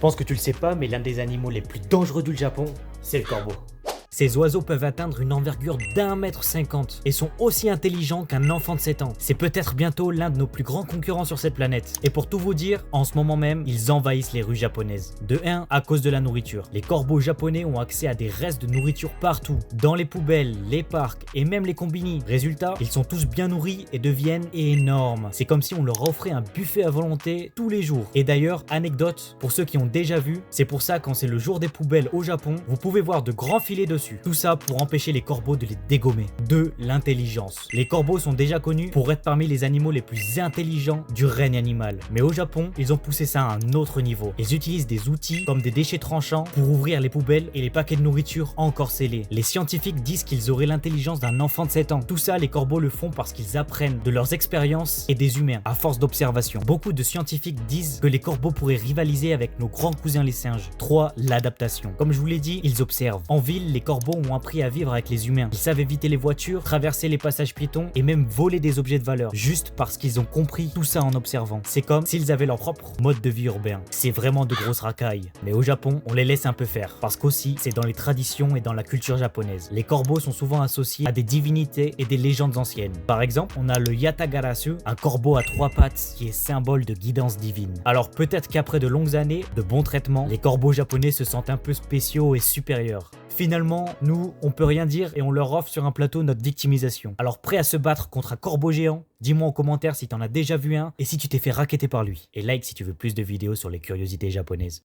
pense que tu le sais pas, mais l'un des animaux les plus dangereux du Japon, c'est le corbeau. Ces oiseaux peuvent atteindre une envergure d'1,50 m et sont aussi intelligents qu'un enfant de 7 ans. C'est peut-être bientôt l'un de nos plus grands concurrents sur cette planète. Et pour tout vous dire, en ce moment même, ils envahissent les rues japonaises. De 1, à cause de la nourriture. Les corbeaux japonais ont accès à des restes de nourriture partout, dans les poubelles, les parcs et même les combini. Résultat, ils sont tous bien nourris et deviennent énormes. C'est comme si on leur offrait un buffet à volonté tous les jours. Et d'ailleurs, anecdote, pour ceux qui ont déjà vu, c'est pour ça quand c'est le jour des poubelles au Japon, vous pouvez voir de grands filets dessus. Tout ça pour empêcher les corbeaux de les dégommer. 2. L'intelligence. Les corbeaux sont déjà connus pour être parmi les animaux les plus intelligents du règne animal. Mais au Japon, ils ont poussé ça à un autre niveau. Ils utilisent des outils comme des déchets tranchants pour ouvrir les poubelles et les paquets de nourriture encore scellés. Les scientifiques disent qu'ils auraient l'intelligence d'un enfant de 7 ans. Tout ça, les corbeaux le font parce qu'ils apprennent de leurs expériences et des humains à force d'observation. Beaucoup de scientifiques disent que les corbeaux pourraient rivaliser avec nos grands cousins les singes. 3. L'adaptation. Comme je vous l'ai dit, ils observent. En ville, les corbeaux ont appris à vivre avec les humains. Ils savent éviter les voitures, traverser les passages piétons et même voler des objets de valeur, juste parce qu'ils ont compris tout ça en observant. C'est comme s'ils avaient leur propre mode de vie urbain. C'est vraiment de grosses racailles. Mais au Japon, on les laisse un peu faire, parce qu'aussi, c'est dans les traditions et dans la culture japonaise. Les corbeaux sont souvent associés à des divinités et des légendes anciennes. Par exemple, on a le Yatagarasu, un corbeau à 3 pattes qui est symbole de guidance divine. Alors peut-être qu'après de longues années de bons traitements, les corbeaux japonais se sentent un peu spéciaux et supérieurs. Finalement, nous, on peut rien dire et on leur offre sur un plateau notre victimisation. Alors prêt à se battre contre un corbeau géant? Dis-moi en commentaire si t'en as déjà vu un et si tu t'es fait racketter par lui. Et like si tu veux plus de vidéos sur les curiosités japonaises.